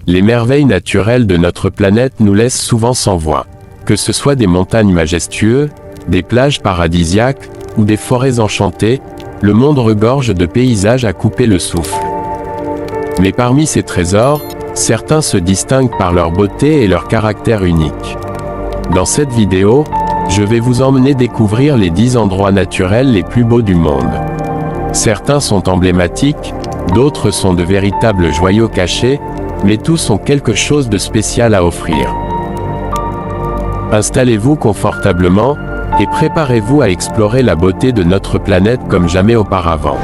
Les merveilles naturelles de notre planète nous laissent souvent sans voix. Que ce soit des montagnes majestueuses, des plages paradisiaques, ou des forêts enchantées, le monde regorge de paysages à couper le souffle. Mais parmi ces trésors, certains se distinguent par leur beauté et leur caractère unique. Dans cette vidéo, je vais vous emmener découvrir les 10 endroits naturels les plus beaux du monde. Certains sont emblématiques, d'autres sont de véritables joyaux cachés, mais tous ont quelque chose de spécial à offrir. Installez-vous confortablement, et préparez-vous à explorer la beauté de notre planète comme jamais auparavant.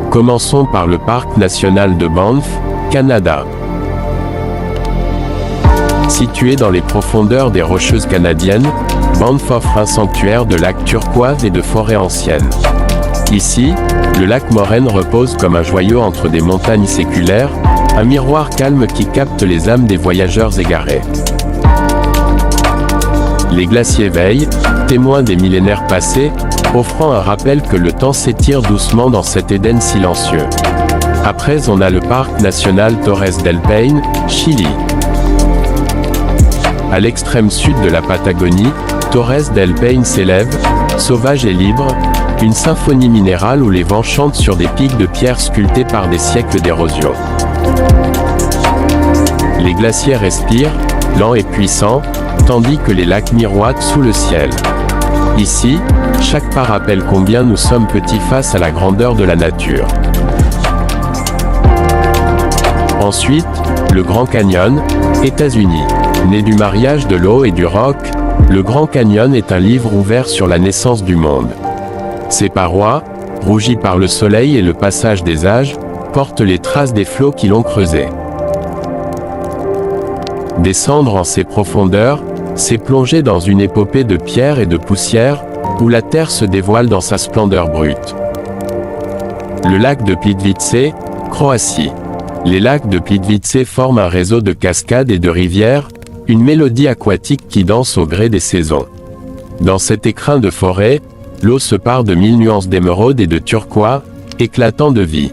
Commençons par le parc national de Banff, Canada. Situé dans les profondeurs des Rocheuses canadiennes, Banff offre un sanctuaire de lacs turquoise et de forêts anciennes. Ici, le lac Moraine repose comme un joyau entre des montagnes séculaires, un miroir calme qui capte les âmes des voyageurs égarés. Les glaciers veillent, témoins des millénaires passés, offrant un rappel que le temps s'étire doucement dans cet Éden silencieux. Après, on a le parc national Torres del Paine, Chili. À l'extrême sud de la Patagonie, Torres del Paine s'élève, sauvage et libre, une symphonie minérale où les vents chantent sur des pics de pierre sculptés par des siècles d'érosion. Les glaciers respirent, lents et puissants, tandis que les lacs miroitent sous le ciel. Ici, chaque pas rappelle combien nous sommes petits face à la grandeur de la nature. Ensuite, le Grand Canyon, États-Unis. Né du mariage de l'eau et du roc, le Grand Canyon est un livre ouvert sur la naissance du monde. Ses parois, rougies par le soleil et le passage des âges, portent les traces des flots qui l'ont creusé. Descendre en ces profondeurs, c'est plonger dans une épopée de pierre et de poussière, où la terre se dévoile dans sa splendeur brute. Le lac de Plitvice, Croatie. Les lacs de Plitvice forment un réseau de cascades et de rivières, une mélodie aquatique qui danse au gré des saisons. Dans cet écrin de forêt, l'eau se pare de 1000 nuances d'émeraude et de turquoise, éclatant de vie.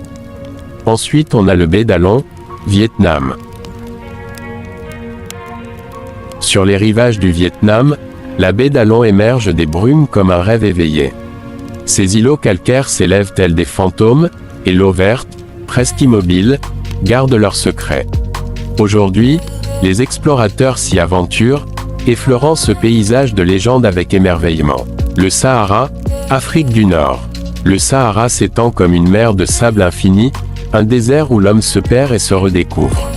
Ensuite on a le Baie d'Along, Vietnam. Sur les rivages du Vietnam, la baie d'Along émerge des brumes comme un rêve éveillé. Ces îlots calcaires s'élèvent tels des fantômes, et l'eau verte, presque immobile, garde leurs secrets. Aujourd'hui, les explorateurs s'y aventurent, effleurant ce paysage de légende avec émerveillement. Le Sahara, Afrique du Nord. Le Sahara s'étend comme une mer de sable infini, un désert où l'homme se perd et se redécouvre.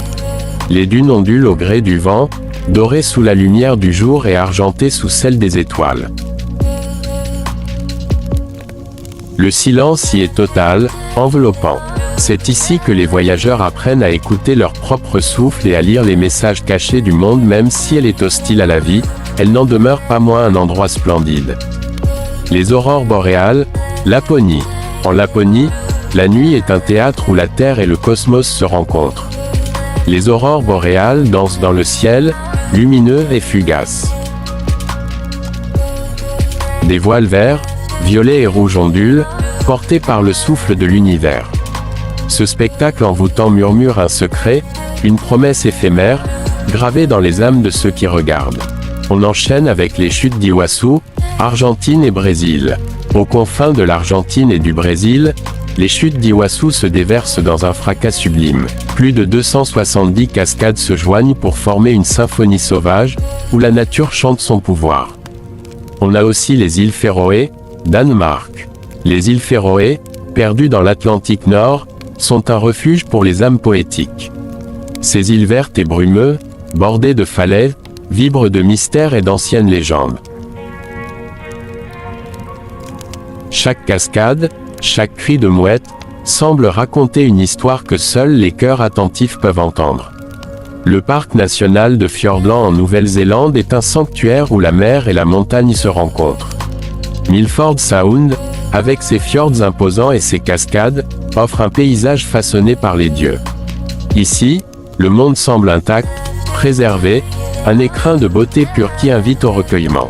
Les dunes ondulent au gré du vent, dorées sous la lumière du jour et argentées sous celle des étoiles. Le silence y est total, enveloppant. C'est ici que les voyageurs apprennent à écouter leur propre souffle et à lire les messages cachés du monde. Même si elle est hostile à la vie, elle n'en demeure pas moins un endroit splendide. Les aurores boréales, Laponie. En Laponie, la nuit est un théâtre où la Terre et le cosmos se rencontrent. Les aurores boréales dansent dans le ciel, lumineux et fugaces. Des voiles verts, violets et rouges ondulent, portés par le souffle de l'univers. Ce spectacle envoûtant murmure un secret, une promesse éphémère, gravée dans les âmes de ceux qui regardent. On enchaîne avec les chutes d'Iguaçu, Argentine et Brésil. Aux confins de l'Argentine et du Brésil, les chutes d'Iguaçu se déversent dans un fracas sublime. Plus de 270 cascades se joignent pour former une symphonie sauvage, où la nature chante son pouvoir. On a aussi les îles Féroé, Danemark. Les îles Féroé, perdues dans l'Atlantique Nord, sont un refuge pour les âmes poétiques. Ces îles vertes et brumeuses, bordées de falaises, vibrent de mystères et d'anciennes légendes. Chaque cascade, chaque cri de mouette, semble raconter une histoire que seuls les cœurs attentifs peuvent entendre. Le parc national de Fiordland en Nouvelle-Zélande est un sanctuaire où la mer et la montagne se rencontrent. Milford Sound, avec ses fjords imposants et ses cascades, offre un paysage façonné par les dieux. Ici, le monde semble intact, préservé, un écrin de beauté pure qui invite au recueillement.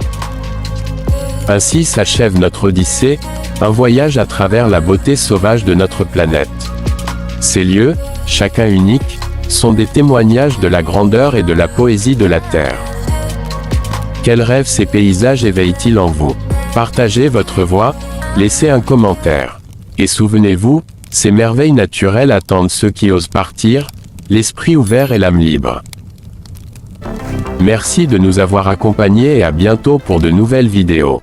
Ainsi s'achève notre odyssée, un voyage à travers la beauté sauvage de notre planète. Ces lieux, chacun unique, sont des témoignages de la grandeur et de la poésie de la Terre. Quels rêves ces paysages éveillent-ils en vous? Partagez votre voix, laissez un commentaire. Et souvenez-vous, ces merveilles naturelles attendent ceux qui osent partir, l'esprit ouvert et l'âme libre. Merci de nous avoir accompagnés et à bientôt pour de nouvelles vidéos.